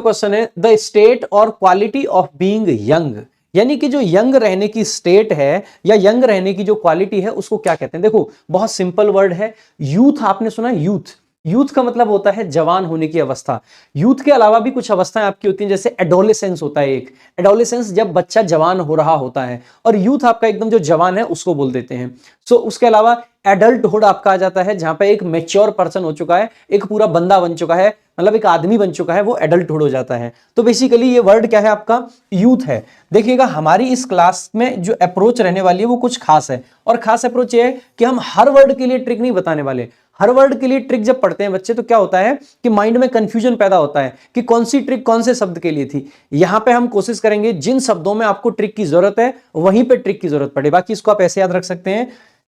Question है the state और quality of being young, यानी कि जो यंग रहने की स्टेट है या यंग रहने की जो क्वालिटी है उसको क्या कहते हैं। देखो बहुत सिंपल वर्ड है, यूथ। आपने सुना है यूथ? यूथ का मतलब होता है जवान होने की अवस्था। यूथ के अलावा भी कुछ अवस्थाएं आपकी होती हैं, जैसे एडोलेसेंस होता है एक। एडोलेसेंस जब बच्चा जवान हो रहा होता है, और यूथ आपका एकदम जो जवान है उसको बोल देते हैं। सो उसके अलावा एडल्टहुड आपका आ जाता है, जहां पे एक मैच्योर पर्सन हो चुका है, एक पूरा बंदा बन चुका है, मतलब एक आदमी बन चुका है, वो एडल्टहुड हो जाता है। तो बेसिकली ये वर्ड क्या है आपका? यूथ है। देखिएगा हमारी इस क्लास में जो अप्रोच रहने वाली है वो कुछ खास है, और खास अप्रोच ये है कि हम हर वर्ड के लिए ट्रिक नहीं बताने वाले। हर वर्ड के लिए ट्रिक जब पढ़ते हैं बच्चे तो क्या होता है कि माइंड में कंफ्यूजन पैदा होता है कि कौन सी ट्रिक कौन से शब्द के लिए थी। यहां पे हम कोशिश करेंगे जिन शब्दों में आपको ट्रिक की जरूरत है वहीं पे ट्रिक की जरूरत पड़े। बाकी इसको आप ऐसे याद रख सकते हैं,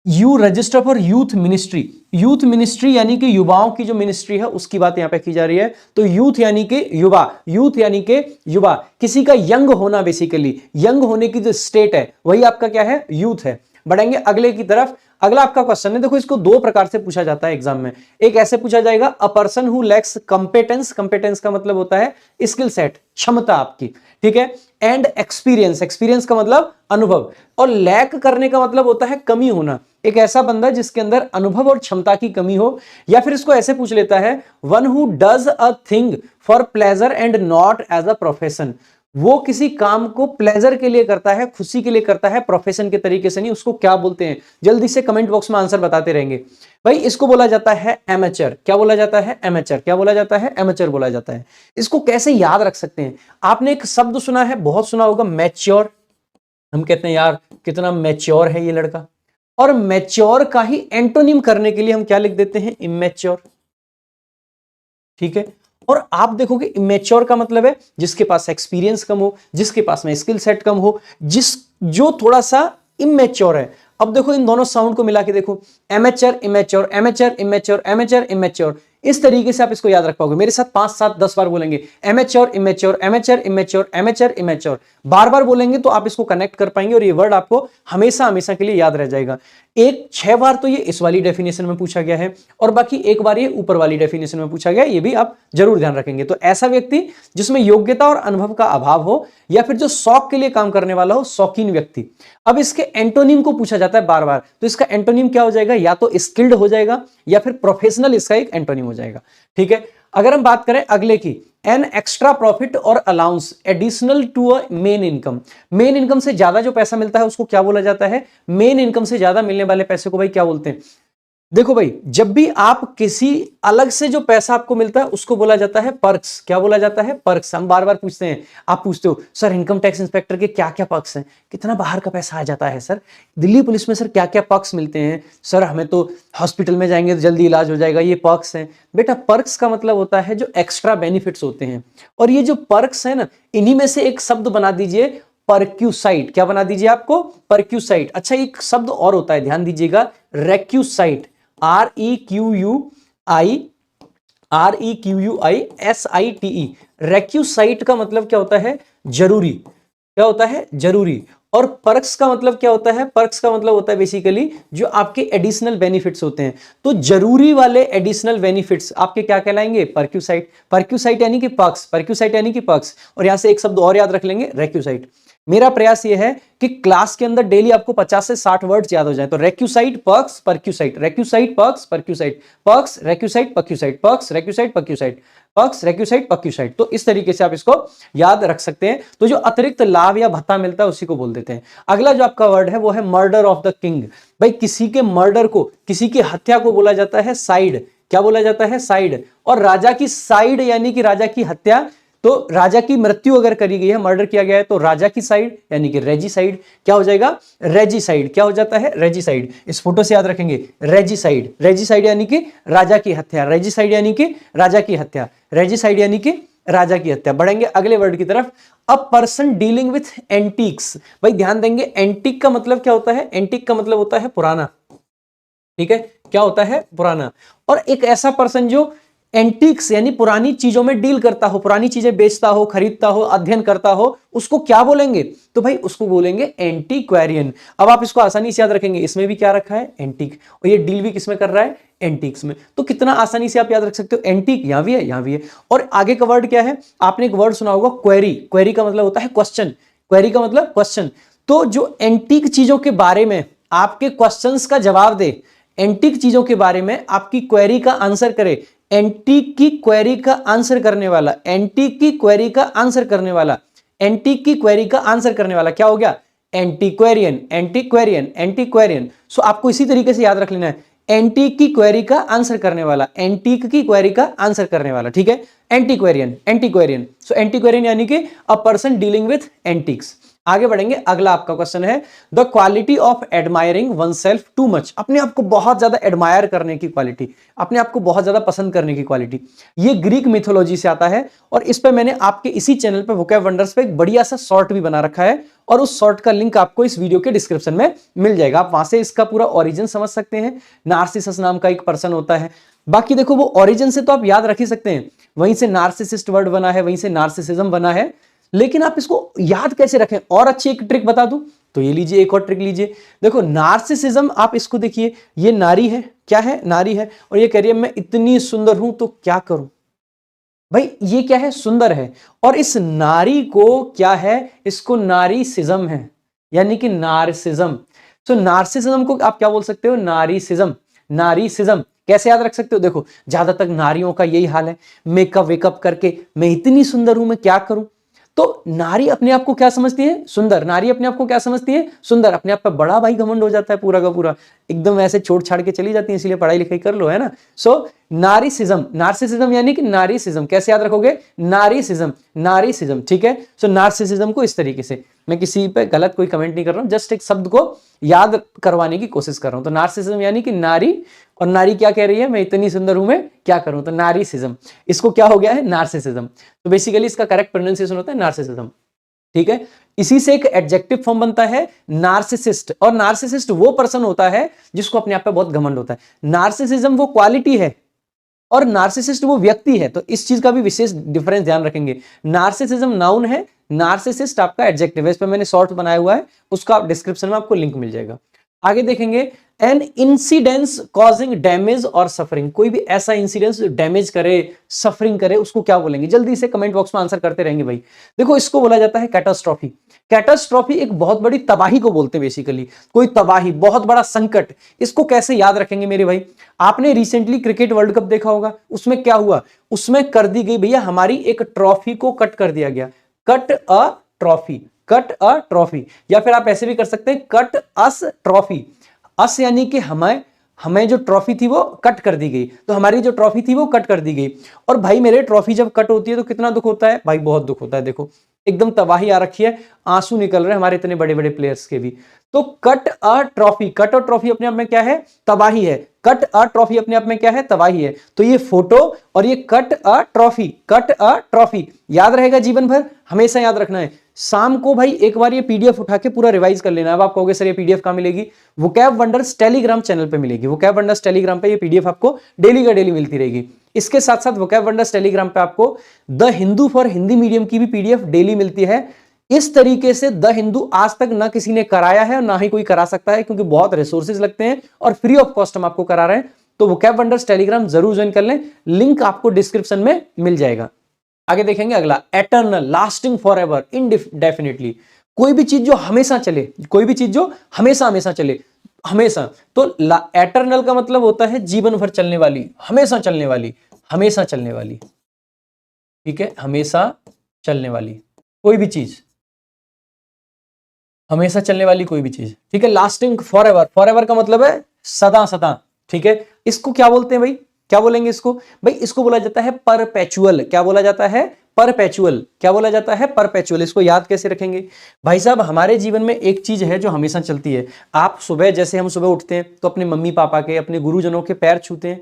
you register for youth ministry. Youth ministry यानी कि युवाओं की जो मिनिस्ट्री है उसकी बात यहां पे की जा रही है। तो यूथ यानी कि युवा, यूथ यानी कि युवा, किसी का यंग होना, बेसिकली यंग होने की जो स्टेट है वही आपका क्या है? यूथ है। बढ़ेंगे अगले की तरफ। अगला आपका क्वेश्चन है, देखो इसको दो प्रकार से पूछा जाता है एग्जाम में। एक ऐसे पूछा जाएगा, अ पर्सन हु लैक्स कंपेटेंस। कंपेटेंस का मतलब होता है स्किल सेट, क्षमता आपकी, ठीक है। एंड एक्सपीरियंस, एक्सपीरियंस का मतलब अनुभव, और लैक करने का मतलब होता है कमी होना। एक ऐसा बंदा जिसके अंदर अनुभव और क्षमता की कमी हो। या फिर इसको ऐसे पूछ लेता है, one who does a thing for pleasure and not as a profession. वो किसी काम को प्लेजर के लिए करता है, खुशी के लिए करता है, प्रोफेशन के तरीके से नहीं। उसको क्या बोलते हैं? जल्दी से कमेंट बॉक्स में आंसर बताते रहेंगे भाई। इसको बोला जाता है एमेचर। क्या बोला जाता है? एमेचर। क्या बोला जाता है? एमेचर बोला जाता है। इसको कैसे याद रख सकते हैं? आपने एक शब्द सुना है, बहुत सुना होगा, मैच्योर। हम कहते हैं यार कितना मैच्योर है ये लड़का, और मैच्योर का ही एंटोनिम करने के लिए हम क्या लिख देते हैं? इमेच्योर, ठीक है। और आप देखोगे इमेच्योर का मतलब है जिसके पास एक्सपीरियंस कम हो, जिसके पास में स्किल सेट कम हो, जो थोड़ा सा इमेच्योर है। अब देखो इन दोनों साउंड को मिला के देखो, amateur immature, amateur immature, amateur immature. इस तरीके से आप इसको याद रख पाओगे। मेरे साथ 5 7 10 बार बोलेंगे, amateur immature, amateur immature, amateur immature. बार बार बोलेंगे तो आप इसको कनेक्ट कर पाएंगे, और ये वर्ड आपको हमेशा हमेशा के लिए याद रह जाएगा। 6 बार तो ये इस वाली डेफिनेशन में पूछा गया है, और बाकी एक बार ये ऊपर वाली डेफिनेशन में पूछा गया है। ये भी आप जरूर ध्यान रखेंगे। तो ऐसा व्यक्ति जिसमें योग्यता और अनुभव का अभाव हो, या फिर जो शौक के लिए काम करने वाला हो, शौकीन व्यक्ति। अब इसके एंटोनिम को पूछा जाता है बार बार, तो इसका एंटोनिम क्या हो जाएगा? या तो स्किल्ड हो जाएगा, या फिर प्रोफेशनल इसका एक एंटोनिम हो जाएगा, ठीक है। अगर हम बात करें अगले की, एन एक्स्ट्रा प्रॉफिट और allowance additional to a main income. Main income से ज्यादा जो पैसा मिलता है उसको क्या बोला जाता है? मेन इनकम से ज्यादा मिलने वाले पैसे को भाई क्या बोलते हैं? देखो भाई, जब भी आप किसी अलग से जो पैसा आपको मिलता है उसको बोला जाता है पर्क्स। क्या बोला जाता है? पर्क्स। हम बार बार पूछते हैं, आप पूछते हो सर इनकम टैक्स इंस्पेक्टर के क्या क्या पर्क्स हैं, कितना बाहर का पैसा आ जाता है सर, दिल्ली पुलिस में सर क्या क्या पर्क्स मिलते हैं, सर हमें तो हॉस्पिटल में जाएंगे तो जल्दी इलाज हो जाएगा, ये पर्क्स हैं। बेटा पर्क्स का मतलब होता है जो एक्स्ट्रा बेनिफिट्स होते हैं, और ये जो पर्क्स है ना, इन्हीं में से एक शब्द बना दीजिए, परक्यूसाइट। क्या बना दीजिए आपको? परक्यूसाइट। अच्छा एक शब्द और होता है, ध्यान दीजिएगा, रेक्यूसाइट। REQUISITE। रेक्यूसाइट का मतलब क्या होता है? जरूरी। क्या होता है? जरूरी। और पर्क्स का मतलब क्या होता है? पर्क्स का मतलब होता है बेसिकली जो आपके एडिशनल बेनिफिट्स होते हैं। तो जरूरी वाले एडिशनल बेनिफिट्स आपके क्या कहलाएंगे? परक्यूसाइट। परक्यूसाइट यानी कि पर्क्स, परक्यूसाइट यानी कि पर्क्स। और यहां से एक शब्द और याद रख लेंगे, रेक्यूसाइट। मेरा प्रयास यह है कि क्लास के अंदर डेली आपको 50 से 60 वर्ड्स याद हो जाए। तो requisite, perks, perquisite, requisite, perks, perquisite, perks, requisite, perquisite, perks, requisite, perquisite, perks, requisite, perquisite. तो इस तरीके से आप इसको याद रख सकते हैं। तो जो अतिरिक्त लाभ या भत्ता मिलता है उसी को बोल देते हैं। अगला जो आपका वर्ड है वो है मर्डर ऑफ द किंग। भाई किसी के मर्डर को, किसी की हत्या को बोला जाता है साइड। क्या बोला जाता है? साइड। और राजा की साइड यानी कि राजा की हत्या, तो राजा की मृत्यु अगर करी गई है, मर्डर किया गया है, तो राजा की साइड यानी कि रेजिसाइड। क्या हो जाएगा? रेजिसाइड। क्या हो जाता है? रेजिसाइड। इस फोटो से याद रखेंगे, रेजिसाइड। रेजिसाइड यानी कि राजा की हत्या, रेजिसाइड यानी कि राजा की हत्या, रेजिसाइड यानी कि राजा की हत्या। बढ़ेंगे अगले वर्ड की तरफ, a person dealing with antiques. भाई ध्यान देंगे, एंटीक का मतलब क्या होता है? एंटीक का मतलब होता है पुराना, ठीक है। क्या होता है? पुराना। और एक ऐसा पर्सन जो एंटीक्स यानी पुरानी चीजों में डील करता हो, पुरानी चीजें बेचता हो, खरीदता हो, अध्ययन करता हो, उसको क्या बोलेंगे? तो भाई उसको बोलेंगे एंटीक्वेरियन। अब आप इसको आसानी से याद रखेंगे, इसमें भी क्या रखा है? एंटीक, और ये डील भी किसमें कर रहा है? एंटीक्स में। तो कितना आसानी से आप याद रख सकते हो, एंटीक यहां भी है, यहां भी है। और आगे का वर्ड क्या है? आपने एक वर्ड सुना होगा क्वेरी। क्वेरी का मतलब होता है क्वेश्चन, क्वेरी का मतलब क्वेश्चन। तो जो एंटीक चीजों के बारे में आपके क्वेश्चंस का जवाब दे, एंटीक चीजों के बारे में आपकी क्वेरी का आंसर करे, एंटीक की क्वेरी का आंसर करने वाला, एंटीक की क्वेरी का आंसर करने वाला, एंटीक की क्वेरी का आंसर करने वाला क्या हो गया? एंटीक्वेरियन, एंटीक्वेरियन, एंटीक्वेरियन। सो आपको इसी तरीके से याद रख लेना है, एंटीक की क्वेरी का आंसर करने वाला, एंटीक की क्वेरी का आंसर करने वाला, ठीक है? एंटीक्वेरियन, एंटीक्वेरियन। सो एंटीक्वेरियन यानी कि a person dealing with antiques. आगे बढ़ेंगे, अगला आपका क्वेश्चन है the quality of admiring one self too much. अपने आप को बहुत ज्यादा एडमायर करने की क्वालिटी, अपने आप को बहुत ज्यादा पसंद करने की क्वालिटी। ये ग्रीक मिथोलॉजी से आता है और इस पे मैंने आपके इसी चैनल पे वोकैब वंडर्स पे एक बढ़िया सा शॉर्ट भी बना रखा है और उस शॉर्ट का लिंक आपको इस वीडियो के डिस्क्रिप्शन में मिल जाएगा। आप वहां से इसका पूरा ओरिजिन समझ सकते हैं। नार्सिसस नाम का एक पर्सन होता है। बाकी देखो वो ओरिजिन से तो आप याद रख ही सकते हैं, वहीं से नार्सिसिस्ट वर्ड बना है, वहीं से नार्सिसिज्म बना है। लेकिन आप इसको याद कैसे रखें? और अच्छी एक ट्रिक बता दूं तो ये लीजिए, एक और ट्रिक लीजिए। देखो नार्सिसिज्म, आप इसको देखिए, ये नारी है, क्या है? नारी है, और ये कह रही है मैं इतनी सुंदर हूं तो क्या करूं। भाई ये क्या है? सुंदर है। और इस नारी को क्या है? इसको नारीसिज्म है, यानी कि नार्सिज्म। तो नार्सिसिज्म को आप क्या बोल सकते हो? नारीसिज्म। नारीसिज्म कैसे याद रख सकते हो? देखो ज्यादातर नारियों का यही हाल है, मेकअप वेकअप करके मैं इतनी सुंदर हूं मैं क्या करूं। तो नारी अपने आप को क्या समझती है? सुंदर। नारी अपने आप को क्या समझती है? सुंदर। अपने आप पर बड़ा भाई घमंड हो जाता है पूरा का पूरा, एकदम ऐसे छोड़ छाड़ के चली जाती है, इसलिए पढ़ाई लिखाई कर लो, है ना? सो नारीसिज्म, नार्सिसिज्म यानी कि नारीसिज्म। कैसे याद रखोगे? नारीसिज्म, नारीसिज्म, ठीक है? सो नार्सिसिज्म को इस तरीके से, मैं किसी पे गलत कोई कमेंट नहीं कर रहा हूं, जस्ट एक शब्द को याद करवाने की कोशिश कर रहा हूं। तो नार्सिसिज्म यानी कि नारी, और नारी क्या कह रही है? मैं इतनी सुंदर हूं मैं क्या करूं। तो नारीसिज्म, इसको क्या हो गया है? नार्सिसिज्म। तो बेसिकली इसका करेक्ट प्रोनाउंसिएशन होता है नार्सिसिज्म, ठीक है? इसी से एक एडजेक्टिव फॉर्म बनता है नार्सिसिस्ट, और नार्सिसिस्ट वो पर्सन होता है जिसको अपने आप पे बहुत घमंड होता है। नार्सिसिज्म वो क्वालिटी है और नार्सिसिस्ट वो व्यक्ति है। तो इस चीज का भी विशेष डिफरेंस ध्यान रखेंगे। नार्सिसिज्म नाउन है, नार्सिसिस्ट आपका एडजेक्टिव है। इस पे मैंने शॉर्ट बनाया हुआ है, उसका डिस्क्रिप्शन में आपको लिंक मिल जाएगा। आगे देखेंगे, एन इंसिडेंस कॉजिंग डैमेज और सफरिंग। कोई भी ऐसा इंसिडेंस जो डैमेज करे, सफरिंग करे, उसको क्या बोलेंगे? जल्दी से कमेंट बॉक्स में आंसर करते रहेंगे भाई। देखो इसको बोला जाता है कैटास्ट्रॉफी। कैटास्ट्रॉफी एक बहुत बड़ी तबाही को बोलते हैं बेसिकली, कोई तबाही, बहुत बड़ा संकट। इसको कैसे याद रखेंगे मेरे भाई? आपने रिसेंटली क्रिकेट वर्ल्ड कप देखा होगा, उसमें क्या हुआ? उसमें कर दी गई भैया हमारी एक ट्रॉफी को कट कर दिया गया। Cut a trophy, cut a trophy, या फिर आप ऐसे भी कर सकते हैं कट अस ट्रॉफी। अस यानी कि हमें जो ट्रॉफी थी वो कट कर दी गई, तो हमारी जो ट्रॉफी थी वो कट कर दी गई। और भाई मेरे ट्रॉफी जब कट होती है तो कितना दुख होता है भाई? बहुत दुख होता है। देखो एकदम तबाही आ रखी है, आंसू निकल रहे हैं हमारे इतने बड़े बड़े प्लेयर्स के भी। तो कट अ ट्रॉफी, कट और ट्रॉफी अपने आप में क्या है? तबाही है। कट अ ट्रॉफी अपने आप में क्या है? तबाही है। तो ये फोटो और ये cut a trophy, cut a trophy याद रहेगा जीवन भर, हमेशा याद रखना है। शाम को भाई एक बार ये पीडीएफ उठा के पूरा रिवाइज कर लेना। अब आप कहोगे सर ये पीडीएफ कहां मिलेगी? वोकैब वंडर्स टेलीग्राम चैनल पे मिलेगी। वोकैब वंडर्स टेलीग्राम पे ये पीडीएफ आपको डेली का डेली मिलती रहेगी। इसके साथ साथ वोकैब वंडर्स टेलीग्राम पे आपको the Hindu for Hindi medium की भी पीडीएफ डेली मिलती है। इस तरीके से द हिंदू आज तक ना किसी ने कराया है और ना ही कोई करा सकता है, क्योंकि बहुत रिसोर्सेज लगते हैं और फ्री ऑफ कॉस्ट हम आपको करा रहे हैं। तो वोकैब वंडर्स टेलीग्राम जरूर ज्वाइन कर लें, लिंक आपको डिस्क्रिप्शन में मिल जाएगा। आगे देखेंगे अगला, eternal, lasting for ever, indefinitely. कोई भी चीज जो हमेशा चले, कोई भी चीज जो हमेशा हमेशा चले, हमेशा। तो एटर्नल का मतलब होता है जीवन भर चलने वाली, हमेशा चलने वाली, हमेशा चलने वाली, ठीक है? हमेशा चलने वाली कोई भी चीज, हमेशा चलने वाली कोई भी चीज, ठीक है? Lasting for ever, for ever का मतलब है सदा सदा, ठीक है? इसको क्या बोलते हैं भाई? क्या बोलेंगे इसको? भाई इसको बोला जाता है परपेचुअल। क्या बोला जाता है? परपेचुअल। क्या बोला जाता है? परपेचुअल। इसको याद कैसे रखेंगे भाई साहब? हमारे जीवन में एक चीज है जो हमेशा चलती है। आप सुबह, जैसे हम सुबह उठते हैं तो अपने मम्मी पापा के, अपने गुरुजनों के पैर छूते हैं।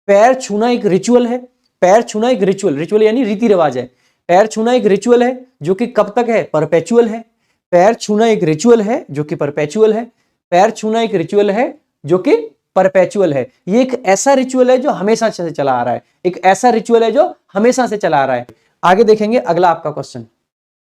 पैर छूना एक रिचुअल है। पैर छूना एक रिचुअल, रिचुअल यानी रीति रिवाज है। पैर छूना एक रिचुअल है जो कि कब तक है? परपेचुअल है। पैर छूना एक रिचुअल है जो कि परपेचुअल है। पैर छूना एक रिचुअल है जो कि परपेचुअल है। ये एक ऐसा रिचुअल है जो हमेशा से चला आ रहा है, एक ऐसा रिचुअल है जो हमेशा से चला आ रहा है। आगे देखेंगे अगला आपका question,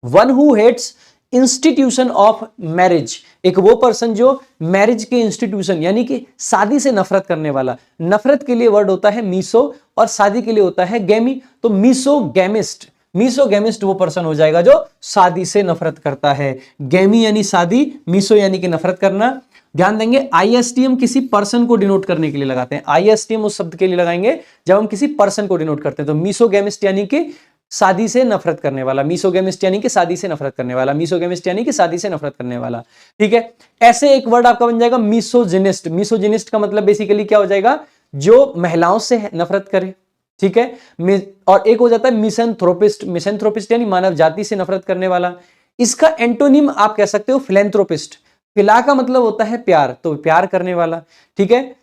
one who hates institution of marriage, एक वो पर्सन जो मैरिज के इंस्टीट्यूशन यानी कि शादी से नफरत करने वाला। नफरत के लिए वर्ड होता है मीसो और शादी के लिए होता है गैमी। तो मीसोगैमिस्ट, मीसोगैमिस्ट वो पर्सन हो जाएगा जो शादी से नफरत करता है। गैमी यानी शादी, मीसो यानी कि नफरत करना। ध्यान देंगे आईएसटीएम किसी पर्सन को डिनोट करने के लिए लगाते हैं। आईएसटीएम उस शब्द के लिए लगाएंगे जब हम किसी पर्सन को डिनोट करते हैं। तो मीसोगैमिस्ट यानी कि शादी से नफरत करने वाला, मीसोगेमिस्ट यानी कि शादी से नफरत करने वाला, मीसोगेमिस्ट यानी कि शादी से नफरत करने वाला। ठीक है, ऐसे एक वर्ड आपका बन जाएगा मिसोजिनिस्ट। मिसोजिनिस्ट का मतलब बेसिकली क्या हो जाएगा, जो महिलाओं से नफरत करे। ठीक है, और एक हो जाता है मिसेंथ्रोपिस्ट। मिसेंथ्रोपिस्ट यानी मानव जाति से नफरत करने वाला। इसका एंटोनिम आप कह सकते हो फिलैंथ्रोपिस्ट। फिला का मतलब होता है प्यार, तो प्यार करने वाला। ठीक है,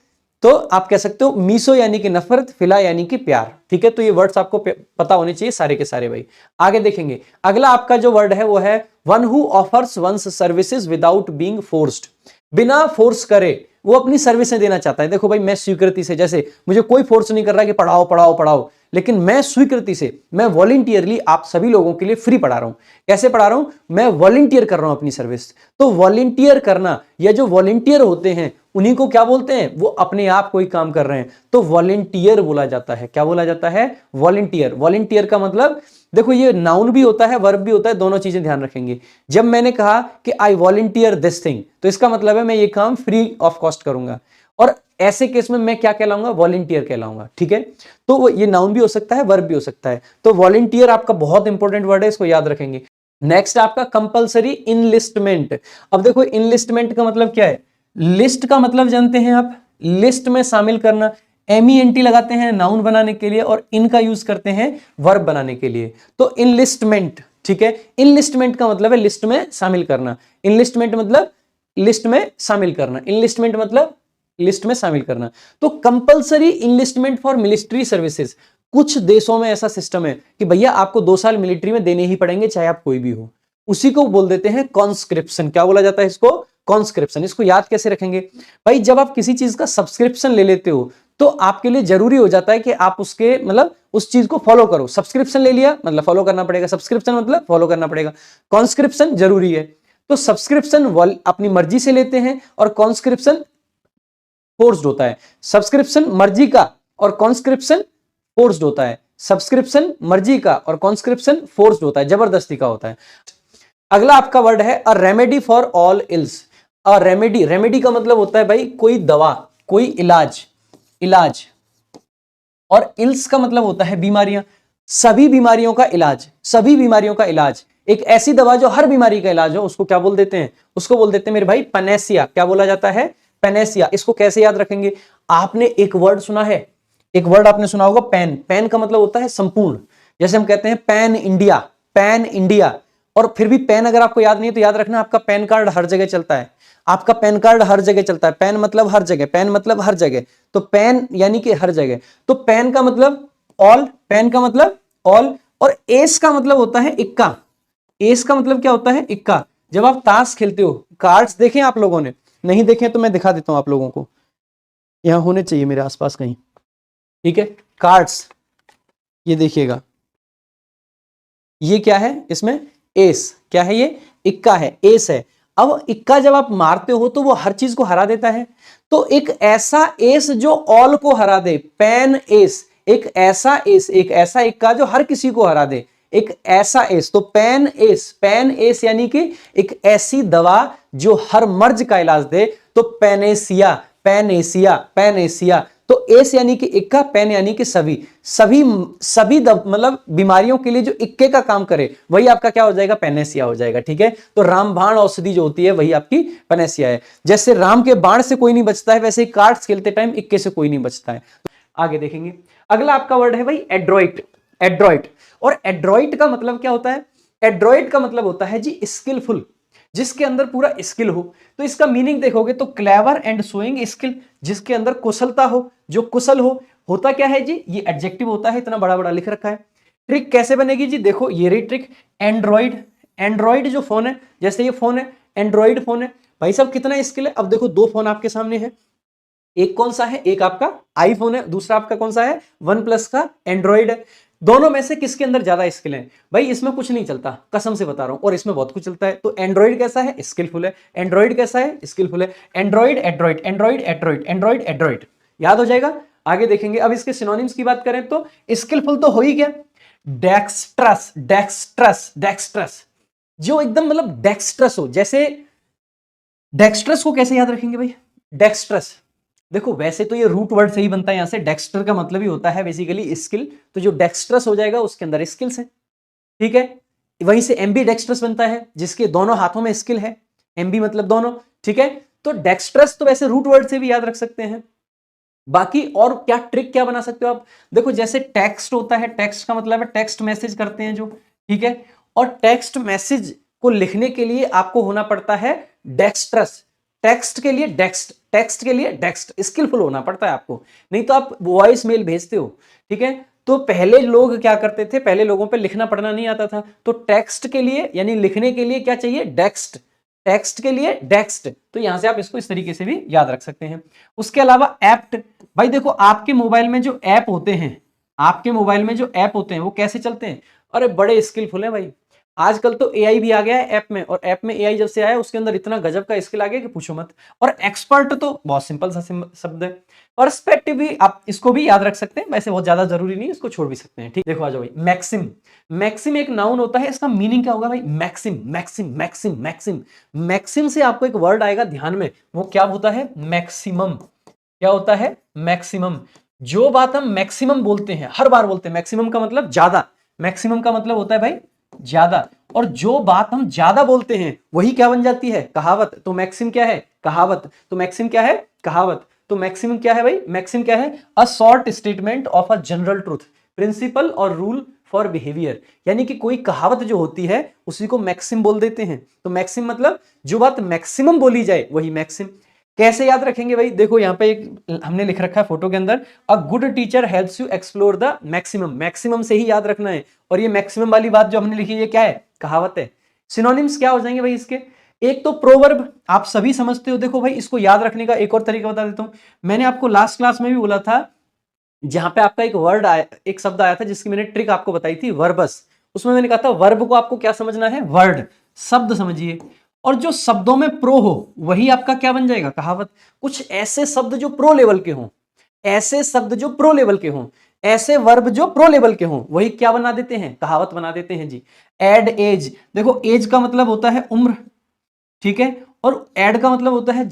तो आप कह सकते हो मीसो यानी कि नफरत, फिला यानी कि प्यार। ठीक है, तो ये वर्ड्स आपको पता होने चाहिए सारे के सारे भाई। आगे देखेंगे अगला आपका जो वर्ड है वो है one who offers one's services without being forced. बिना फोर्स करे वो अपनी सर्विसें देना चाहता है। देखो भाई, मैं स्वीकृति से, जैसे मुझे कोई फोर्स नहीं कर रहा है कि पढ़ाओ पढ़ाओ पढ़ाओ, लेकिन मैं स्वीकृति से, मैं वॉलंटियरली आप सभी लोगों के लिए फ्री पढ़ा रहा हूं। कैसे पढ़ा रहा हूं, मैं वॉलंटियर कर रहा हूं अपनी सर्विस। तो वॉलंटियर करना, या जो वॉलंटियर होते हैं उन्हीं को क्या बोलते हैं, वो अपने आप कोई काम कर रहे हैं तो वॉलंटियर बोला जाता है। क्या बोला जाता है, वॉलंटियर। वॉलंटियर का मतलब देखो ये नाउन भी होता है, वर्ब भी होता है, दोनों चीजें ध्यान रखेंगे। जब मैंने कहा कि आई वॉलंटियर दिस थिंग, तो इसका मतलब है मैं ये काम फ्री ऑफ कॉस्ट करूंगा, और ऐसे केस में मैं क्या कहलाऊंगा, वॉलंटियर कहलाऊंगा। ठीक है, तो ये नाउन भी हो सकता है, वर्ब भी हो सकता है। तो वॉलंटियर आपका बहुत इंपॉर्टेंट वर्ड है, इसको याद रखेंगे। नेक्स्ट आपका कंपलसरी इनलिस्टमेंट। अब देखो इनलिस्टमेंट का मतलब क्या है, लिस्ट का मतलब जानते हैं आप, लिस्ट में शामिल करना। MENT लगाते हैं नाउन बनाने के लिए और इन का यूज करते हैं वर्ब बनाने के लिए। तो इनलिस्टमेंट, ठीक है, इनलिस्टमेंट का मतलब है लिस्ट में शामिल करना। इनलिस्टमेंट मतलब लिस्ट में शामिल करना, इनलिस्टमेंट मतलब लिस्ट में शामिल करना। तो compulsory enlistment for military services, कुछ देशों में ऐसा सिस्टम है कि भैया आपको 2 साल मिलिट्री में देने ही पड़ेंगे चाहे आप कोई भी हो, उसी को बोल देते हैं कॉन्स्क्रिप्शन। क्या बोला जाता है इसको, कॉन्स्क्रिप्शन। इसको याद कैसे रखेंगे भाई, जब आप किसी चीज का सब्सक्रिप्शन ले लेते हो तो आपके लिए जरूरी हो जाता है कि आप उसके मतलब उस चीज को फॉलो करो। सब्सक्रिप्शन ले लिया मतलब फॉलो करना पड़ेगा, सब्सक्रिप्शन मतलब फॉलो करना पड़ेगा, कॉन्स्क्रिप्शन जरूरी है। तो सब्सक्रिप्शन अपनी मर्जी से लेते हैं और कॉन्स्क्रिप्शन फोर्स्ड होता है। सब्सक्रिप्शन मर्जी का और कॉन्स्क्रिप्शन फोर्स्ड होता है। सब्सक्रिप्शन मर्जी का और कॉन्स्क्रिप्शन फोर्स्ड होता है, जबरदस्ती का होता है। अगला आपका वर्ड है a remedy for all ills. A remedy, remedy का मतलब होता है भाई कोई दवा, कोई इलाज, इलाज। और इल्स का मतलब होता है बीमारियां, सभी बीमारियों का इलाज, सभी बीमारियों का इलाज। एक ऐसी दवा जो हर बीमारी का इलाज हो, उसको क्या बोल देते हैं, उसको बोल देते हैं मेरे भाई पैनेसिया। क्या बोला जाता है, पैनेसिया। इसको कैसे याद रखेंगे, आपने एक वर्ड सुना है, एक वर्ड आपने सुना होगा पैन। पैन का मतलब होता है संपूर्ण। जैसे हम कहते हैं पैन इंडिया, पैन इंडिया। और फिर भी पैन अगर आपको याद नहीं है तो याद रखना आपका पैन कार्ड हर जगह चलता है, आपका पैन कार्ड हर जगह चलता है। पैन मतलब हर जगह, पैन मतलब हर जगह, तो पैन यानी कि हर जगह। तो पैन का मतलब ऑल, पैन का मतलब ऑल। और एस का मतलब होता है इक्का। एस का मतलब क्या होता है, इक्का। जब आप ताश खेलते हो, कार्ड्स देखें आप लोगों ने, नहीं देखें तो मैं दिखा देता हूं आप लोगों को, यहां होने चाहिए मेरे आसपास कहीं। ठीक है, कार्ड्स, ये देखिएगा, ये क्या है, इसमें एस। क्या है ये, इक्का है, एस है। अब इक्का जब आप मारते हो तो वो हर चीज को हरा देता है। तो एक ऐसा एस जो ऑल को हरा दे, पैन एस। एक ऐसा एस, एक ऐसा इक्का जो हर किसी को हरा दे, एक ऐसा एस। तो पैन एस, पैन एस यानी कि एक ऐसी दवा जो हर मर्ज का इलाज दे। तो पैनेसिया, पैनेसिया, पैनेसिया। तो एस यानी कि इक्का, पैन यानी कि सभी, सभी सभी मतलब बीमारियों के लिए जो इक्के का काम करे वही आपका क्या हो जाएगा, पैनेसिया हो जाएगा। ठीक है, तो रामबाण औषधि जो होती है वही आपकी पैनेसिया है। जैसे राम के बाण से कोई नहीं बचता है, वैसे ही कार्ड्स खेलते टाइम इक्के से कोई नहीं बचता है। आगे देखेंगे अगला आपका वर्ड है भाई एड्रॉइट। एड्रॉइट, और एड्रॉइट का मतलब क्या होता है, एड्रॉइट का मतलब होता है जी स्किलफुल, जिसके अंदर पूरा स्किल हो। तो इसका मीनिंग देखोगे तो क्लेवर एंड शोइंग स्किल, जिसके अंदर कुशलता हो, जो कुशल हो। होता क्या है जी, ये एडजेक्टिव होता है, इतना बड़ा बड़ा लिख रखा है। ट्रिक कैसे बनेगी जी, देखो ये रही ट्रिक। एंड्रॉइड, एंड्रॉइड जो फोन है, जैसे ये फोन है एंड्रॉइड फोन है, भाई साहब कितना स्किल है। अब देखो 2 फोन आपके सामने है, एक कौन सा है, एक आपका आईफोन है, दूसरा आपका कौन सा है, वन प्लस का एंड्रॉइड है। दोनों में से किसके अंदर ज्यादा स्किल है? भाई इसमें कुछ नहीं चलता, कसम से बता रहा हूं, और इसमें बहुत कुछ चलता है। तो एंड्रॉइड कैसा है, स्किलफुल है। एंड्रॉइड कैसा है, स्किलफुल है। Android Android, Android Android, Android Android, याद हो जाएगा। आगे देखेंगे। अब इसके सिनोनिम्स की बात करें तो स्किलफुल तो हो ही गया, डेक्स्ट्रस, डेक्स्ट्रस, डेक्स्ट्रस, जो एकदम मतलब डेक्स्ट्रस हो। जैसे डेक्स्ट्रस को कैसे याद रखेंगे भाई, डेक्स्ट्रस, देखो वैसे तो ये रूट वर्ड से ही बनता है, यहां से डेक्स्टर का मतलब ही होता है बेसिकली स्किल, तो जो डेक्स्ट्रस हो जाएगा उसके अंदर स्किल्स है, ठीक है। वहीं से एम्बी डेक्स्ट्रस बनता है, जिसके दोनों हाथों में स्किल है, एम्बी मतलब दोनों, ठीक है। तो डेक्स्ट्रस तो वैसे रूट वर्ड से भी याद रख सकते हैं। बाकी और क्या ट्रिक क्या बना सकते हो आप, देखो जैसे टेक्स्ट होता है, टेक्स्ट का मतलब है टेक्स्ट मैसेज करते हैं जो, ठीक है। और टेक्स्ट मैसेज को लिखने के लिए आपको होना पड़ता है डेक्स्ट्रस, टेक्स्ट के लिए डेक्स्ट, टेक्स्ट के लिए डेक्स्ट, स्किलफुल होना पड़ता है आपको, नहीं तो आप वॉइस मेल भेजते हो, ठीक है। तो पहले लोग क्या करते थे, पहले लोगों पे लिखना पढ़ना नहीं आता था, तो टेक्स्ट के लिए यानी लिखने के लिए क्या चाहिए, डेक्स्ट, टेक्स्ट के लिए डेक्स्ट, तो यहां से आप इसको इस तरीके से भी याद रख सकते हैं। उसके अलावा एप्ट, भाई देखो आपके मोबाइल में जो ऐप होते हैं, आपके मोबाइल में जो ऐप होते हैं वो कैसे चलते हैं, अरे बड़े स्किलफुल है भाई। आजकल तो एआई भी आ गया है ऐप में, और ऐप में एआई जब से आया उसके अंदर इतना गजब का स्किल आ गया कि पूछो मत। और एक्सपर्ट तो बहुत सिंपल सा शब्द है। पर्सपेक्टिव भी आप इसको भी याद रख सकते हैं, वैसे बहुत ज्यादा जरूरी नहीं, इसको छोड़ भी सकते हैं, ठीक। देखो आ जाओ भाई, मैक्सिम, मैक्सिम एक नाउन होता है, इसका मीनिंग क्या होगा भाई, maxim, maxim, maxim, maxim, maxim से आपको एक वर्ड आएगा ध्यान में, वो क्या होता है, मैक्सिमम। क्या होता है, मैक्सिमम। जो बात हम मैक्सिमम बोलते हैं, हर बार बोलते हैं, मैक्सिमम का मतलब ज्यादा, मैक्सिमम का मतलब होता है भाई ज्यादा, और जो बात हम ज्यादा बोलते हैं वही क्या बन जाती है, कहावत। तो मैक्सिम क्या है, कहावत। तो मैक्सिम क्या है, कहावत। तो मैक्सिम क्या है भाई, मैक्सिम क्या है, a short statement of a general truth, principle और रूल फॉर बिहेवियर, यानी कि कोई कहावत जो होती है उसी को मैक्सिम बोल देते हैं। तो मैक्सिम मतलब जो बात मैक्सिमम बोली जाए वही मैक्सिम। कैसे याद रखेंगे भाई, देखो यहाँ पे एक हमने लिख रखा है फोटो के अंदर, a good teacher helps you explore the maximum, maximum से ही याद रखना है। और ये मैक्सिमम वाली बात जो हमने लिखी है ये क्या है, कहावत है। सिनोनिम्स क्या हो जाएंगे भाई इसके, एक तो प्रोवर्ब, आप सभी समझते हो। देखो भाई इसको याद रखने का एक और तरीका बता देता हूं, मैंने आपको लास्ट क्लास में भी बोला था, जहां पे आपका एक वर्ड आया, एक शब्द आया था जिसकी मैंने ट्रिक आपको बताई थी, वर्बस। उसमें मैंने कहा था वर्ब को आपको क्या समझना है, वर्ड, शब्द समझिए, और जो शब्दों में प्रो हो वही आपका क्या बन जाएगा, कहावत। कुछ ऐसे शब्द जो प्रो लेवल के हों, ऐसे शब्द जो प्रो लेवल के हों, ऐसे वर्ब जो प्रो लेवल के हों, वही क्या बना देते हैं, कहावत बना देते हैं जी। एड एज, देखो एज का मतलब होता है उम्र, ठीक है, और एड का मतलब होता है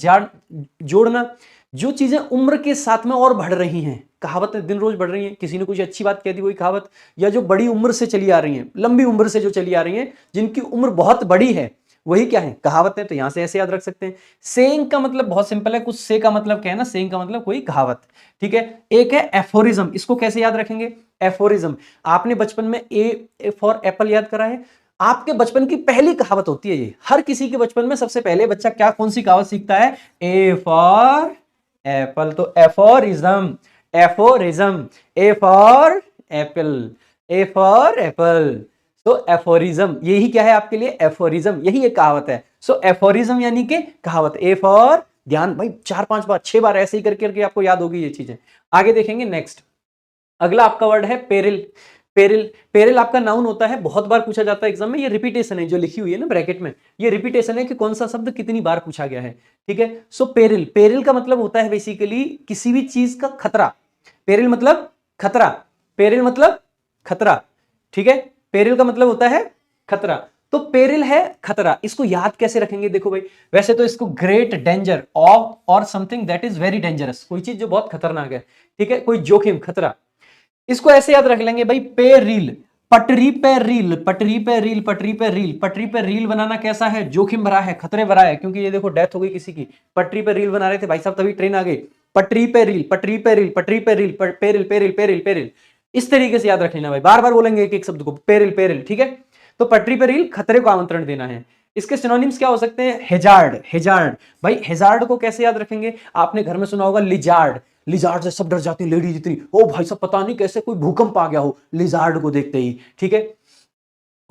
जोड़ना। जो चीजें उम्र के साथ में और बढ़ रही हैं, कहावत दिन रोज बढ़ रही हैं, किसी ने कुछ अच्छी बात कह दी वही कहावत, या जो बड़ी उम्र से चली आ रही हैं, लंबी उम्र से जो चली आ रही हैं, जिनकी उम्र बहुत बड़ी है, वही क्या है, कहावत है। तो यहां से ऐसे याद रख सकते हैं। सेइंग का मतलब बहुत सिंपल है, कुछ से का मतलब क्या है ना, सेइंग का मतलब कोई कहावत, ठीक है। एक है एफोरिज्म, इसको कैसे याद रखेंगे, एफोरिज्म, आपने बचपन में ए फॉर एप्पल याद करा है, आपके बचपन की पहली कहावत होती है ये। हर किसी के बचपन में सबसे पहले बच्चा क्या कौन सी कहावत सीखता है, ए फॉर एप्पल। तो aphorism, aphorism, A for Apple, A for Apple. तो एफोरिज्म यही क्या है आपके लिए, एफोरिज्म, यही एक कहावत है। सो एफोरिज्म यानी कि कहावत, ए फॉर, ध्यान भाई 4-5 बार 6 बार ऐसे ही करके आपको याद होगी ये चीजें। आगे देखेंगे नेक्स्ट, अगला आपका वर्ड है पेरिल। पेरिल, पेरिल आपका नाउन होता है, बहुत बार पूछा जाता है एग्जाम में, ये रिपीटेशन है जो लिखी हुई है ना ब्रैकेट में, ये रिपीटेशन है कि कौन सा शब्द कितनी बार पूछा गया है, ठीक है। सो पेरिल, पेरिल का मतलब होता है बेसिकली किसी भी चीज का खतरा, पेरिल मतलब खतरा, पेरिल मतलब खतरा, ठीक है, पेरिल का मतलब होता है खतरा। तो पेरिल है खतरा, इसको याद कैसे रखेंगे, देखो भाई वैसे तो इसको ग्रेट डेंजर ऑफ और something that is very dangerous, कोई चीज जो बहुत खतरनाक है, ठीक है, कोई जोखिम, खतरा, इसको ऐसे याद रख लेंगे भाई, पे रील, पटरी पे रील, पटरी पे रील, पटरी पे रील, पटरी पे रील बनाना कैसा है, जोखिम भरा है, खतरे भरा है, क्योंकि ये देखो डेथ हो गई किसी की, पटरी पे रील बना रहे थे भाई साहब, तभी ट्रेन आ गई, पटरी पे रील, पटरी पे रील, पटरी पे reel, peril peril peril peril, इस तरीके से याद रख लेना भाई, बार बार बोलेंगे एक एक शब्द को, पेरिल पेरिल, ठीक है। तो पटरी पे रील, खतरे को आमंत्रण देना है। इसके सिनोनिम्स क्या हो सकते हैं, हेजार्ड, हेजार्ड, भाई हेजार्ड को कैसे याद रखेंगे, आपने घर में सुना होगा लिजार्ड, लिजार्ड से सब डर जाती है लेडीज इतनी, ओ भाई सब पता नहीं कैसे कोई भूकंप आ गया हो लिजार्ड को देखते ही, ठीक है।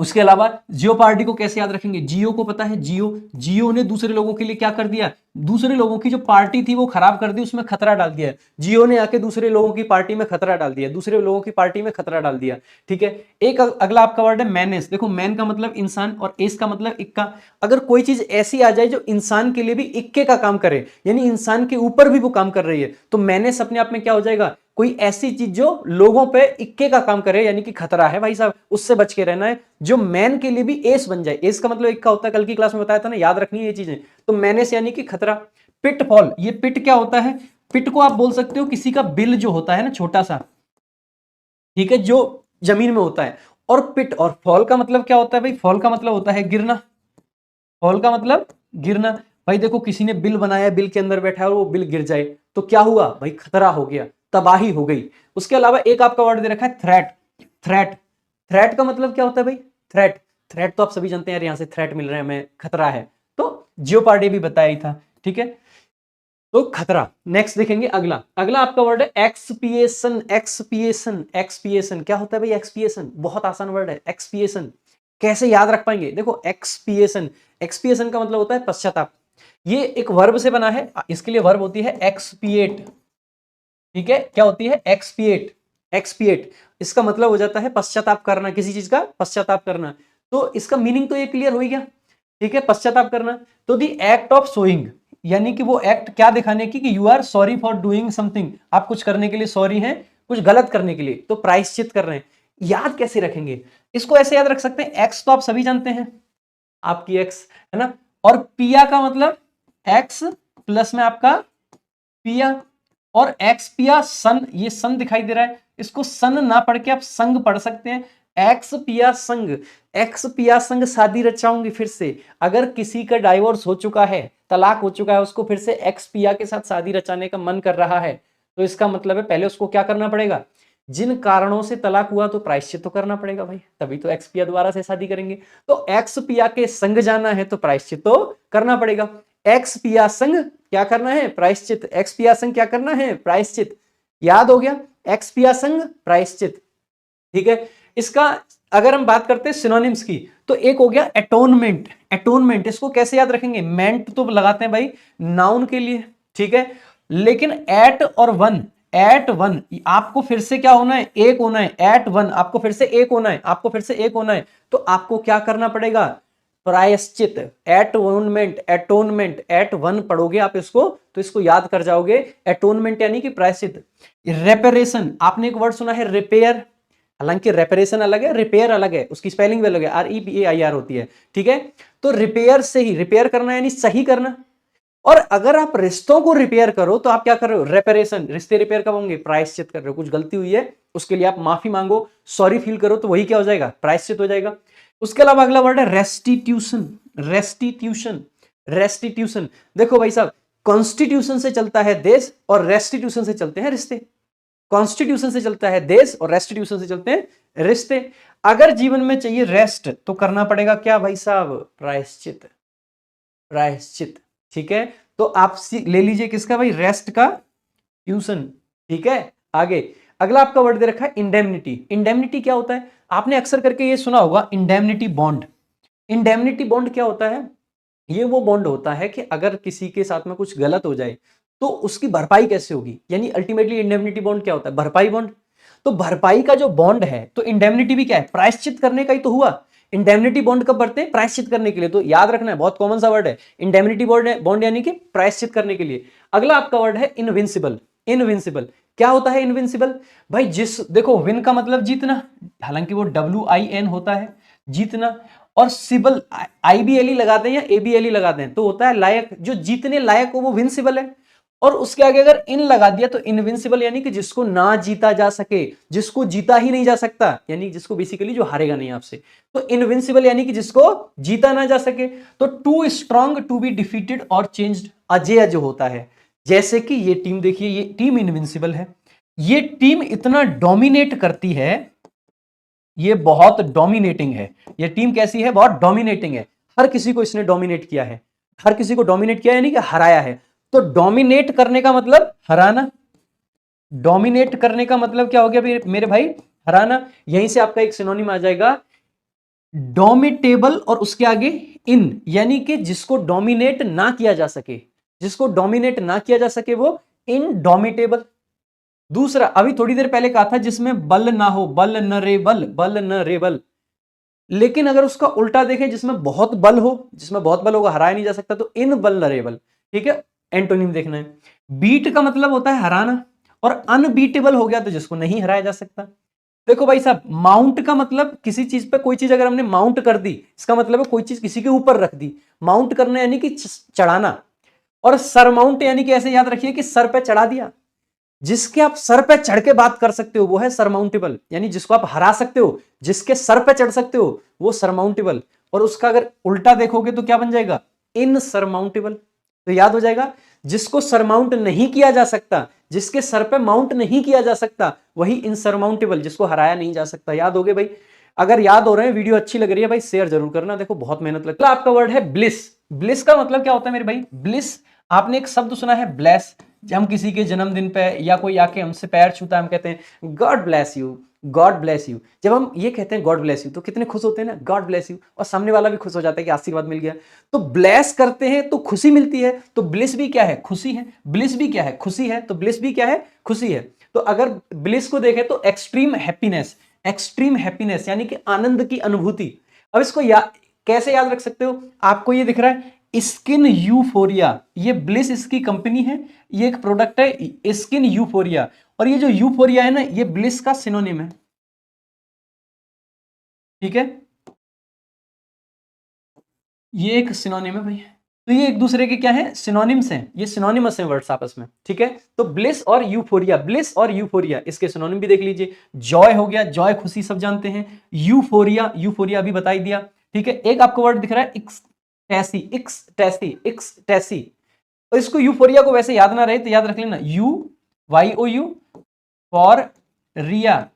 उसके अलावा जियो पार्टी को कैसे याद रखेंगे, जियो को पता है, जियो ने दूसरे लोगों के लिए क्या कर दिया, दूसरे लोगों की जो पार्टी थी वो खराब कर दी, उसमें खतरा डाल दिया। जियो ने आके दूसरे लोगों की पार्टी में खतरा डाल दिया, दूसरे लोगों की पार्टी में खतरा डाल दिया। ठीक है। एक अगला आपका वर्ड है मैनेस। देखो मैन का मतलब इंसान और एस का मतलब इक्का। अगर कोई चीज ऐसी आ जाए जो इंसान के लिए भी इक्के का काम करे, यानी इंसान के ऊपर भी वो काम कर रही है, तो मैनेस अपने आप में क्या हो जाएगा, कोई ऐसी चीज जो लोगों पे इक्के का काम करे, यानी कि खतरा है भाई साहब, उससे बच के रहना है, जो मैन के लिए भी एस बन जाए। एस का मतलब इक्का होता है, कल की क्लास में बताया था ना, याद रखनी है ये चीजें। तो मैनेस यानी कि खतरा। पिटफॉल, ये पिट क्या होता है, पिट को आप बोल सकते हो किसी का बिल जो होता है ना छोटा सा, ठीक है, जो जमीन में होता है। और पिट और फॉल का मतलब क्या होता है भाई, फॉल का मतलब होता है गिरना, फॉल का मतलब गिरना। भाई देखो किसी ने बिल बनाया, बिल के अंदर बैठा है और वो बिल गिर जाए तो क्या हुआ भाई, खतरा हो गया, तबाही हो गई। उसके अलावा एक आपका वर्ड दे रखा है थ्रेट। थ्रेट, थ्रेट का मतलब क्या होता है भाई, थ्रेट, थ्रेट तो आप सभी जानते हैं यार, यहां से थ्रेट मिल रहा है हमें, खतरा है, तो जियोपार्डी भी बताया ही था। ठीक है, तो खतरा। नेक्स्ट देखेंगे अगला, अगला आपका वर्ड है एक्सपिएशन। एक्सपिएशन, एक्सपिएशन क्या होता है भाई, एक्सपिएशन बहुत आसान वर्ड है, एक्सपिएशन कैसे याद रख पाएंगे, देखो एक्सपिएशन, एक्सपिएशन का मतलब होता है पश्चाताप। ये एक वर्ब से बना है, इसके लिए वर्ब होती है एक्सपिएट। ठीक है, क्या होती है, एक्सपिएट, एक्सपिएट, इसका मतलब हो जाता है पश्चाताप करना, किसी चीज का पश्चाताप करना। तो इसका मीनिंग तो ये क्लियर हो गया। ठीक है, पश्चाताप करना। तो दी एक्ट ऑफ सोइंग, यानी कि वो एक्ट क्या दिखाने की, कि you are sorry for doing something, आप कुछ करने के लिए सॉरी हैं, कुछ गलत करने के लिए, तो प्रायश्चित कर रहे हैं। याद कैसे रखेंगे, इसको ऐसे याद रख सकते हैं, एक्स तो आप सभी जानते हैं, आपकी एक्स है ना, और पिया का मतलब एक्स प्लस में आपका पिया, और एक्स पिया सन, ये सन दिखाई दे रहा है, इसको सन ना पढ़ के आप संग पढ़ सकते हैं, एक्स पिया संग, एक्स पिया संग शादी रचाऊंगी फिर से। अगर किसी का डाइवोर्स हो चुका है, तलाक हो चुका है, उसको फिर से एक्स पिया के साथ शादी रचाने का मन कर रहा है, तो इसका मतलब है पहले उसको क्या करना पड़ेगा, जिन कारणों से तलाक हुआ तो प्रायश्चित तो करना पड़ेगा भाई, तभी तो एक्स पिया दोबारा से शादी करेंगे। तो एक्स पिया के संग जाना है तो प्रायश्चित तो करना पड़ेगा। एक्स पिया संग क्या करना है, प्रायश्चित, एक्स पिया संग क्या करना है, प्रायश्चित। याद हो गया, एक्स पिया संग प्रायश्चित। ठीक है, इसका अगर हम बात करते हैं सिनोनिम्स की, तो एक हो गया एटोनमेंट। एटोनमेंट इसको कैसे याद रखेंगे, मेंट तो लगाते हैं भाई नाउन के लिए, ठीक है, लेकिन एट और वन, एट वन आपको फिर से क्या होना है, एक होना है, एट वन आपको फिर से एक होना है, आपको फिर से एक होना है, तो आपको क्या करना पड़ेगा, प्रायश्चित, एटोनमेंट, एटोनमेंट, एट वन पढ़ोगे आप इसको तो इसको याद कर जाओगे, एटोनमेंट यानी कि प्रायश्चित। रेपेरेशन, आपने एक वर्ड सुना है रिपेयर, हालांकि रेपेरेशन अलग है, रिपेयर अलग है, उसकी स्पेलिंग भी अलग है, REPAIR होती है। ठीक है, तो रिपेयर से ही, रिपेयर करना यानी सही करना, और अगर आप रिश्तों को रिपेयर करो तो आप क्या कर रहे हो, रेपेरेशन, रिश्ते रिपेयर कब होंगे, प्रायश्चित कर रहे हो, कुछ गलती हुई है उसके लिए आप माफी मांगो, सॉरी फील करो, तो वही क्या हो जाएगा, प्रायश्चित हो जाएगा। उसके अलावा अगला वर्ड है रेस्टिट्यूशन। रेस्टिट्यूशन, रेस्टिट्यूशन, देखो भाई साहब, कॉन्स्टिट्यूशन से चलता है देश और रेस्टिट्यूशन से चलते हैं रिश्ते, कॉन्स्टिट्यूशन से चलता है देश और रेस्टिट्यूशन से चलते हैं रिश्ते। अगर जीवन में चाहिए रेस्ट तो करना पड़ेगा क्या भाई साहब, प्रायश्चित, प्रायश्चित। ठीक है, तो आप ले लीजिए किसका भाई, रेस्ट का ट्यूशन। ठीक है, आगे अगला आपका वर्ड दे रखा है इंडेमनिटी। इंडेमनिटी क्या होता है, आपने अक्सर करके ये सुना होगा इंडेमनिटी बॉन्ड। इंडेमनिटी बॉन्ड क्या होता है, ये वो बॉन्ड होता है कि अगर किसी के साथ में कुछ गलत हो जाए तो उसकी भरपाई कैसे होगी, यानी अल्टीमेटली इंडेमनिटी बॉन्ड क्या होता है, भरपाई बॉन्ड। तो भरपाई का जो बॉन्ड है, तो इंडेमनिटी भी क्या है, प्रायश्चित करने का ही तो हुआ। इंडेमनिटी बॉन्ड कब बढ़ते हैं, प्रायश्चित करने के लिए, तो याद रखना है, बहुत कॉमन सा वर्ड है इंडेमनिटी बॉन्ड यानी कि प्रायश्चित करने के लिए। अगला आपका वर्ड है इनविंसिबल। इनविंसिबल क्या होता है, इनविंसिबल भाई, जिस देखो विन का मतलब जीतना, हालांकि वो WIN होता है जीतना, और सिबल IBLE लगाते हैं या ABLE लगाते हैं तो होता है लायक, जो जीतने लायक हो वो विंसिबल है। और उसके आगे अगर इन लगा दिया तो इनविंसिबल यानी कि जिसको ना जीता जा सके, जिसको जीता ही नहीं जा सकता, यानी जिसको बेसिकली जो हारेगा नहीं आपसे, तो इनविंसिबल यानी कि जिसको जीता ना जा सके। तो too strong to be defeated और चेंज्ड, अजेय जो होता है, जैसे कि ये टीम देखिए, ये टीम इनविंसिबल है, ये टीम इतना डोमिनेट करती है, ये बहुत डोमिनेटिंग है, ये टीम कैसी है, बहुत डोमिनेटिंग है, हर किसी को इसने डोमिनेट किया है, हर किसी को डोमिनेट किया यानी कि हराया है। तो डोमिनेट करने का मतलब हराना, डोमिनेट करने का मतलब क्या हो गया मेरे भाई, हराना। यहीं से आपका एक सिनोनिम आ जाएगा डोमिटेबल और उसके आगे इन, यानी कि जिसको डोमिनेट ना किया जा सके, जिसको डोमिनेट ना किया जा सके वो इनडोमिटेबल। दूसरा अभी थोड़ी देर पहले कहा था जिसमें बल ना हो, बल न रे बल, बल न रे बल। लेकिन अगर उसका उल्टा देखें, जिसमें बहुत बल हो, जिसमें बहुत बल होगा, हराया नहीं जा सकता, तो इन बल न रे बल। ठीक है, एंटोनिम देखना है। बीट का मतलब होता है हराना, और अनबीटेबल हो गया तो जिसको नहीं हराया जा सकता। देखो भाई साहब, माउंट का मतलब किसी चीज पे कोई चीज अगर हमने माउंट कर दी, इसका मतलब है कोई चीज किसी के ऊपर रख दी। माउंट करना यानी कि चढ़ाना। और सरमाउंट यानी कि ऐसे याद रखिए कि सर पे चढ़ा दिया। जिसके आप सर पे चढ़ के बात कर सकते हो वो है सरमाउंटेबल, यानी जिसको आप हरा सकते हो, जिसके सर पे चढ़ सकते हो वो सरमाउंटेबल। और उसका अगर उल्टा देखोगे तो क्या बन जाएगा, इनसरमाउंटेबल। तो याद हो जाएगा, जिसको सरमाउंट नहीं किया जा सकता, जिसके सर पे माउंट नहीं किया जा सकता, वही इनसरमाउंटेबल, जिसको हराया नहीं जा सकता। याद हो गए भाई? अगर याद हो रहे हैं, वीडियो अच्छी लग रही है भाई, शेयर जरूर करना। देखो बहुत मेहनत लगता है। आपका वर्ड है ब्लिस। ब्लिस का मतलब क्या होता है मेरे भाई? ब्लिस, आपने एक शब्द सुना है ब्लेस। जब हम किसी के जन्मदिन पे या कोई आके हमसे पैर छूता है, हम कहते हैं God bless you, God bless you. जब हम ये कहते हैं गॉड ब्लेस यू तो कितने खुश होते हैं ना, गॉड ब्लेस यू, और सामने वाला भी खुश हो जाता है कि आशीर्वाद मिल गया। तो ब्लेस करते हैं तो खुशी मिलती है, तो ब्लिस भी क्या है? खुशी है। ब्लिस भी क्या है? खुशी है। तो ब्लिस भी क्या है? खुशी है। तो अगर ब्लिस को देखें तो एक्सट्रीम हैप्पीनेस, एक्सट्रीम हैप्पीनेस यानी कि आनंद की अनुभूति। अब इसको कैसे याद रख सकते हो? आपको ये दिख रहा है स्किन यूफोरिया, ये ब्लिस इसकी कंपनी है, ये एक प्रोडक्ट है स्किन यूफोरिया। और ये जो यूफोरिया है ना, ये ब्लिस का सिनोनिम है। ठीक है, ये एक सिनोनिम है भाई। तो ये एक दूसरे के क्या है? सिनोनिम्स हैं, ये सिनोनिमस हैं वर्ड्स आपस में। ठीक है, तो ब्लिस और यूफोरिया, ब्लिस और यूफोरिया इसके सिनोनिम भी देख लीजिए। जॉय हो गया, जॉय खुशी सब जानते हैं। यूफोरिया, यूफोरिया भी बता ही दिया। ठीक है, एक आपको वर्ड दिख रहा है एक्सटैसी, एक्सटैसी, एक्सटैसी। और इसको यूफोरिया को वैसे याद ना रहे तो याद रख लेना YOU फॉर रिया।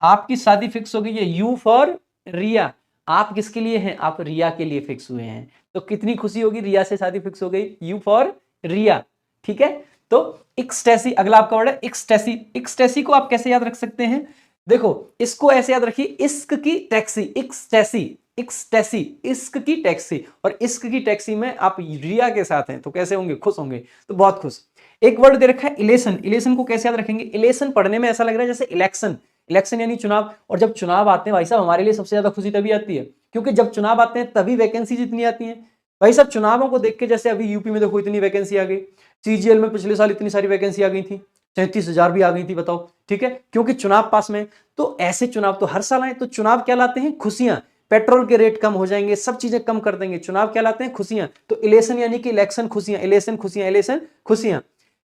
आपकी शादी फिक्स हो गई है, यू फॉर रिया। आप किसके लिए हैं? आप रिया के लिए फिक्स हुए हैं। तो कितनी खुशी होगी, रिया से शादी फिक्स हो गई, यू फॉर रिया। ठीक है, तो एक्सटैसी अगला आपका वर्ड है एक्सटैसी। एक्सटैसी को आप कैसे याद रख सकते हैं? देखो, इसको ऐसे याद रखिए, इश्क की टैक्सी, एक्सटैसी, एक्सटैसी, इश्क की टैक्सी। और इश्क की टैक्सी में आप रिया के साथ हैं तो कैसे होंगे? खुश होंगे। तो बहुत खुश। एक वर्ड दे रखा है इलेशन। इलेशन को कैसे याद रखेंगे? इलेशन पढ़ने में ऐसा लग रहा है जैसे इलेक्शन, इलेक्शन यानी चुनाव। और जब चुनाव आते हैं भाई साहब, हमारे लिए सबसे ज्यादा खुशी तभी आती है क्योंकि जब चुनाव आते हैं तभी वैकेंसी जितनी आती है भाई साहब। चुनावों को देख के, जैसे अभी यूपी में देखो इतनी वैकेंसी आ गई, CGL में पिछले साल इतनी सारी वैकेंसी आ गई थी, 37,000 भी आ गई थी, बताओ। ठीक है, क्योंकि चुनाव पास में। तो ऐसे चुनाव तो हर साल आए। तो चुनाव क्या लाते हैं? खुशियां। पेट्रोल के रेट कम हो जाएंगे, सब चीजें कम कर देंगे। चुनाव क्या लाते हैं? खुशियां। तो इलेक्शन यानी कि इलेक्शन खुशियां, इलेक्शन खुशियां, इलेक्शन खुशियां।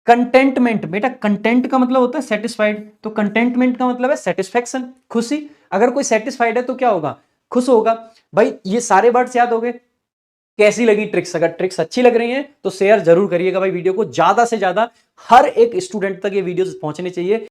कंटेंटमेंट, बेटा कंटेंट का मतलब होता है सेटिस्फाइड, तो कंटेंटमेंट का मतलब है सेटिस्फेक्शन, खुशी। अगर कोई सेटिस्फाइड है तो क्या होगा? खुश होगा। भाई ये सारे वर्ड्स याद हो गए। कैसी लगी ट्रिक्स? अगर ट्रिक्स अच्छी लग रही हैं तो शेयर जरूर करिएगा भाई वीडियो को, ज्यादा से ज्यादा हर एक स्टूडेंट तक ये वीडियोस पहुंचने चाहिए।